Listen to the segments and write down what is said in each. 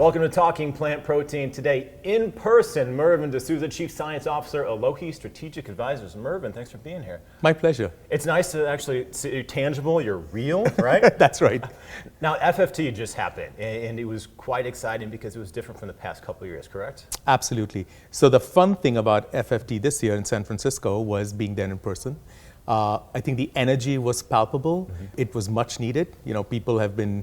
Welcome to Talking Plant Protein. Today, in person, Mervyn de Souza, Chief Science Officer, Elohi Strategic Advisors. Mervyn, thanks for being here. My pleasure. It's nice to actually see you're tangible, you're real, right? That's right. Now, FFT just happened, and it was quite exciting because it was different from the past couple of years, correct? Absolutely. So the fun thing about FFT this year in San Francisco was being there in person. I think the energy was palpable. Mm-hmm. It was much needed. You know, people have been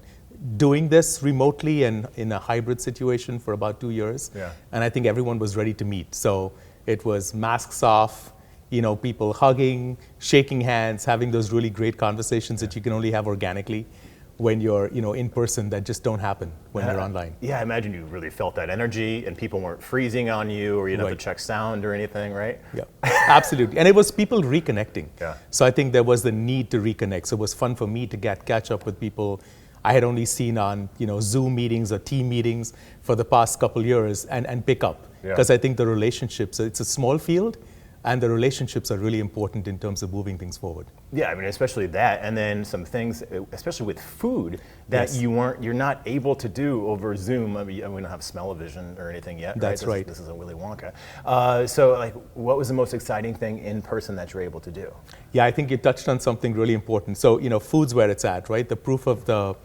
doing this remotely and in a hybrid situation for about 2 years. Yeah. And I think everyone was ready to meet. So it was masks off, you know, people hugging, shaking hands, having those really great conversations that you can only have organically when you're, you know, in person, that just don't happen when you're online. Yeah, I imagine you really felt that energy and people weren't freezing on you or you didn't have to check sound or anything, right? Yeah, absolutely. And it was people reconnecting. Yeah. So I think there was the need to reconnect. So it was fun for me to catch up with people I had only seen on, you know, Zoom meetings or team meetings for the past couple years and pick up. Because I think the relationships, it's a small field, and the relationships are really important in terms of moving things forward. Yeah, I mean, especially that, and then some things, especially with food, that Yes. you're not able to do over Zoom. I mean, we don't have smell-o-vision or anything yet. That's right. This is a Willy Wonka. So, like, what was the most exciting thing in person that you're able to do? Yeah, I think you touched on something really important. So, you know, food's where it's at, right? The proof of the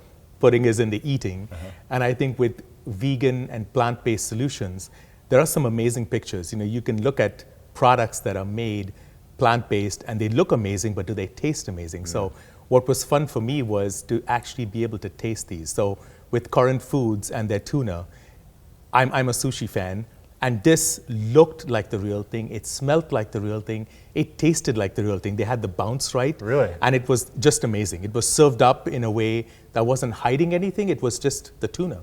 pudding is in the eating. And I think with vegan and plant-based solutions, there are some amazing pictures. You know, you can look at products that are made plant-based and they look amazing, but do they taste amazing? So what was fun for me was to actually be able to taste these. So with Current Foods and their tuna, I'm a sushi fan, and this looked like the real thing. It smelled like the real thing. It tasted like the real thing. They had the bounce right. Really? And it was just amazing. It was served up in a way that wasn't hiding anything. It was just the tuna.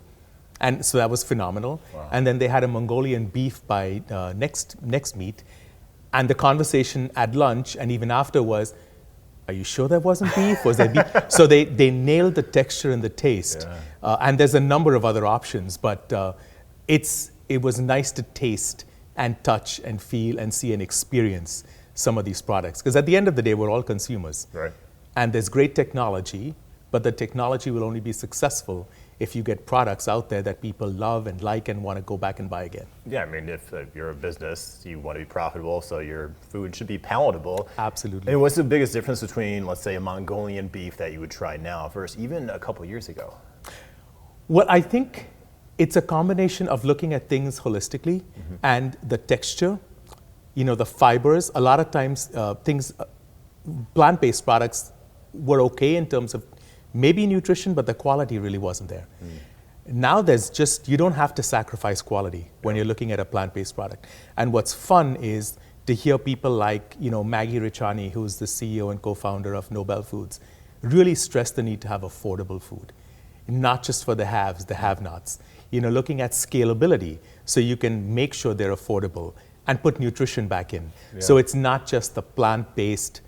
And so that was phenomenal. Wow. And then they had a Mongolian beef by next meat. And the conversation at lunch and even after was, are you sure there wasn't beef? Was there beef? So they nailed the texture and the taste. Yeah. And there's a number of other options, but it was nice to taste and touch and feel and see and experience some of these products. Because at the end of the day, we're all consumers. Right. And there's great technology, but the technology will only be successful if you get products out there that people love and like and want to go back and buy again. Yeah, I mean, if you're a business, you want to be profitable, so your food should be palatable. Absolutely. And what's the biggest difference between, let's say, a Mongolian beef that you would try now versus even a couple years ago? Well, I think it's a combination of looking at things holistically and the texture, you know, the fibers. A lot of times plant-based products were okay in terms of maybe nutrition, but the quality really wasn't there. Now you don't have to sacrifice quality when you're looking at a plant-based product. And what's fun is to hear people like, you know, Maggie Richani, who's the CEO and co-founder of Nobel Foods, really stress the need to have affordable food, not just for the haves, the have-nots. You know, looking at scalability so you can make sure they're affordable and put nutrition back in. Yeah. So it's not just the plant-based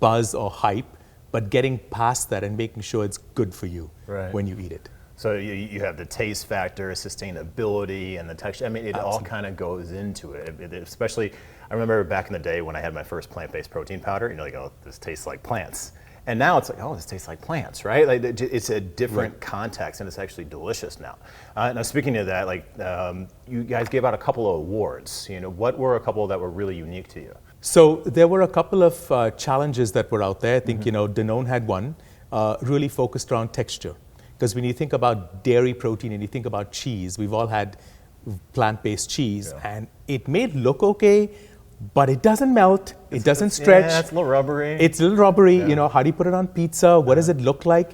buzz or hype, but getting past that and making sure it's good for you when you eat it. So you have the taste factor, sustainability, and the texture. I mean, it all kind of goes into it. Especially, I remember back in the day when I had my first plant-based protein powder, you know, like, oh, this tastes like plants. And now it's like, oh, this tastes like plants, right? Like, it's a different context, and it's actually delicious now. Now, speaking of that, like, you guys gave out a couple of awards. You know, what were a couple that were really unique to you? So there were a couple of challenges that were out there. I think, you know, Danone had one, really focused around texture. Because when you think about dairy protein and you think about cheese, we've all had plant-based cheese, and it may look okay, but it doesn't melt, it doesn't stretch. Yeah, it's a little rubbery. It's a little rubbery, you know, how do you put it on pizza? What does it look like?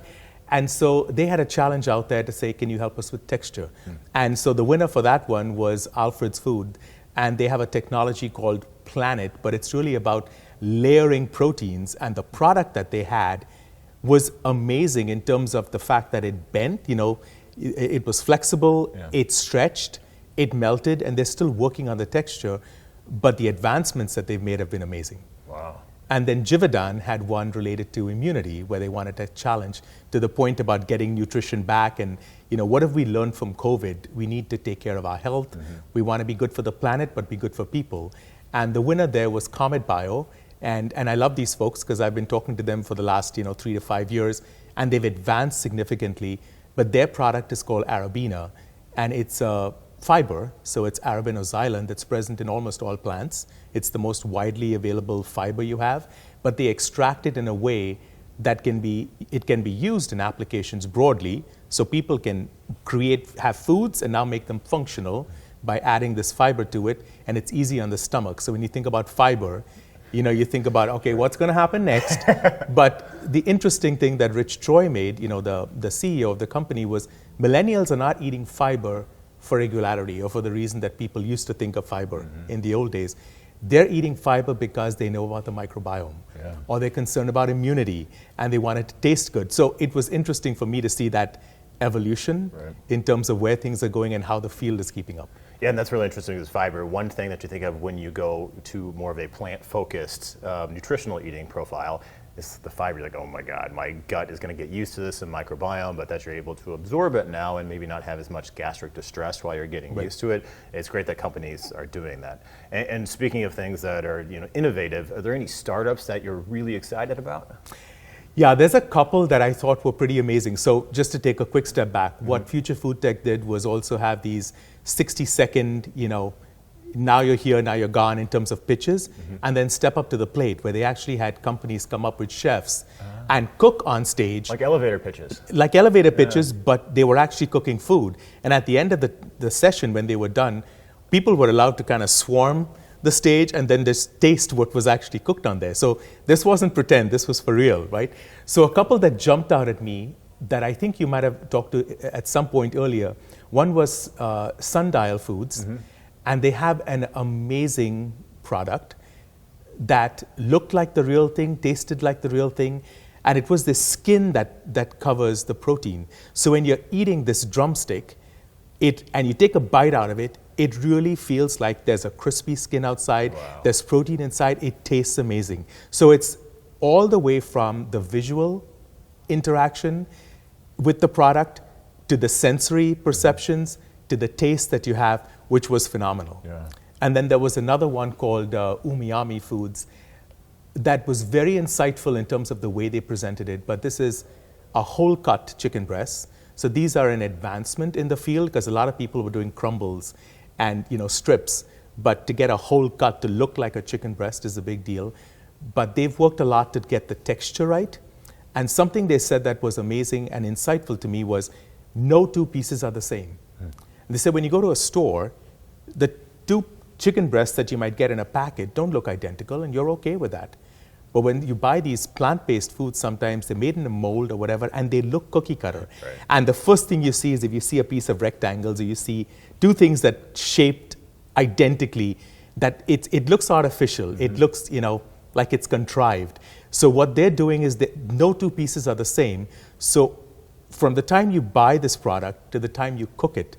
And so they had a challenge out there to say, can you help us with texture? And so the winner for that one was Alfred's Food, and they have a technology called Planet, but it's really about layering proteins, and the product that they had was amazing in terms of the fact that it bent, you know, it was flexible, it stretched, it melted, and they're still working on the texture. But the advancements that they've made have been amazing. Wow. And then Givaudan had one related to immunity, where they wanted to challenge to the point about getting nutrition back. And, you know, what have we learned from COVID? We need to take care of our health. We want to be good for the planet, but be good for people. And the winner there was Comet Bio. And I love these folks because I've been talking to them for the last, 3 to 5 years, and they've advanced significantly. But their product is called Arabina. and it's fiber, so it's arabinoxylan that's present in almost all plants. It's the most widely available fiber you have, but they extract it in a way that can be used in applications broadly, so people can have foods and now make them functional by adding this fiber to it, and it's easy on the stomach. So when you think about fiber, you think about, okay, what's going to happen next? But the interesting thing that Rich Troy made, the CEO of the company, was millennials are not eating fiber for regularity or for the reason that people used to think of fiber in the old days. They're eating fiber because they know about the microbiome, or they're concerned about immunity, and they want it to taste good. So it was interesting for me to see that evolution in terms of where things are going and how the field is keeping up. Yeah, and that's really interesting is fiber. One thing that you think of when you go to more of a plant-focused nutritional eating profile is the fiber. You're like, oh my God, my gut is going to get used to this and microbiome, but that you're able to absorb it now and maybe not have as much gastric distress while you're getting used to it. It's great that companies are doing that. And speaking of things that are innovative, are there any startups that you're really excited about? Yeah, there's a couple that I thought were pretty amazing. So just to take a quick step back, what Future Food Tech did was also have these 60-second, now you're here, now you're gone in terms of pitches, and then step up to the plate where they actually had companies come up with chefs and cook on stage. Like elevator pitches. Like elevator pitches, but they were actually cooking food. And at the end of the session, when they were done, people were allowed to kind of swarm the stage and then just taste what was actually cooked on there. So this wasn't pretend, this was for real, right? So a couple that jumped out at me that I think you might have talked to at some point earlier. One was Sundial Foods, and they have an amazing product that looked like the real thing, tasted like the real thing, and it was this skin that covers the protein. So when you're eating this drumstick, and you take a bite out of it, it really feels like there's a crispy skin outside, there's protein inside, it tastes amazing. So it's all the way from the visual interaction with the product to the sensory perceptions to the taste that you have, which was phenomenal. And then there was another one called Umiyami Foods that was very insightful in terms of the way they presented it, but this is a whole cut chicken breast. So these are an advancement in the field because a lot of people were doing crumbles and strips, but to get a whole cut to look like a chicken breast is a big deal. But they've worked a lot to get the texture right. And something they said that was amazing and insightful to me was no two pieces are the same. They said when you go to a store, the two chicken breasts that you might get in a packet don't look identical, and you're okay with that. But when you buy these plant-based foods, sometimes they're made in a mold or whatever, and they look cookie cutter. And the first thing you see is if you see a piece of rectangles or you see two things that shaped identically, that it looks artificial. It looks, like it's contrived. So what they're doing is that no two pieces are the same. So from the time you buy this product to the time you cook it,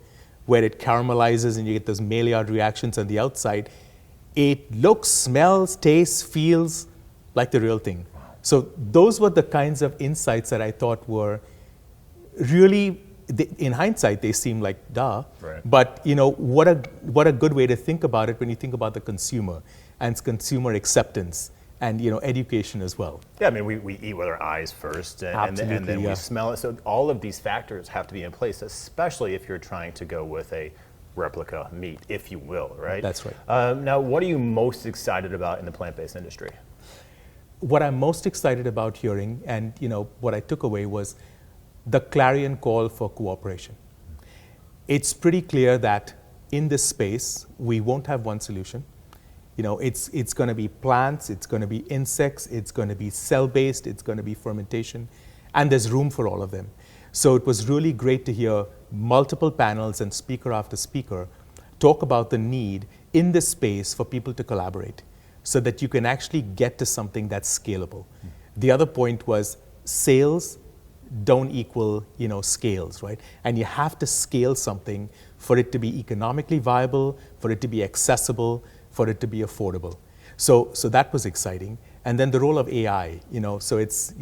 where it caramelizes and you get those Maillard reactions on the outside, it looks, smells, tastes, feels like the real thing. So those were the kinds of insights that I thought were really, in hindsight, they seem like duh. But what a good way to think about it when you think about the consumer and consumer acceptance and education as well. Yeah, I mean, we eat with our eyes first, and then we smell it. So all of these factors have to be in place, especially if you're trying to go with a replica meat, if you will, right? That's right. Now, what are you most excited about in the plant-based industry? What I'm most excited about hearing, and what I took away was the clarion call for cooperation. It's pretty clear that in this space, we won't have one solution. It's going to be plants, it's going to be insects, it's going to be cell-based, it's going to be fermentation, and there's room for all of them. So it was really great to hear multiple panels and speaker after speaker talk about the need in this space for people to collaborate so that you can actually get to something that's scalable. The other point was sales don't equal, scales, right? And you have to scale something for it to be economically viable, for it to be accessible, for it to be affordable. So that was exciting. And then the role of AI, so it's,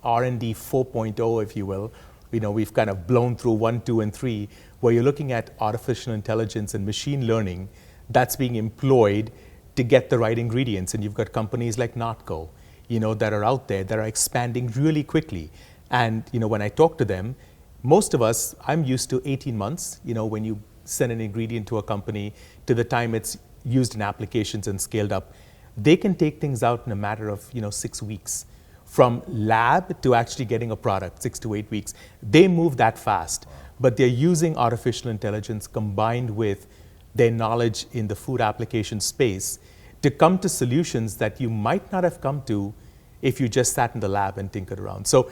R&D 4.0, if you will. We've kind of blown through 1, 2, and 3, where you're looking at artificial intelligence and machine learning that's being employed to get the right ingredients. And you've got companies like Notco, that are out there that are expanding really quickly. And, when I talk to them, most of us, I'm used to 18 months, when you send an ingredient to a company to the time it's used in applications and scaled up. They can take things out in a matter of 6 weeks. From lab to actually getting a product, 6 to 8 weeks. They move that fast, but they're using artificial intelligence combined with their knowledge in the food application space to come to solutions that you might not have come to if you just sat in the lab and tinkered around. So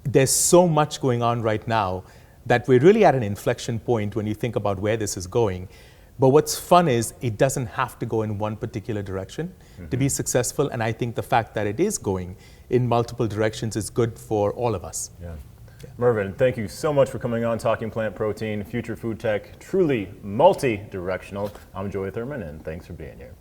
there's so much going on right now that we're really at an inflection point when you think about where this is going. But what's fun is it doesn't have to go in one particular direction to be successful. And I think the fact that it is going in multiple directions is good for all of us. Yeah. Mervyn, thank you so much for coming on Talking Plant Protein, Future Food Tech, truly multi-directional. I'm Joey Thurman, and thanks for being here.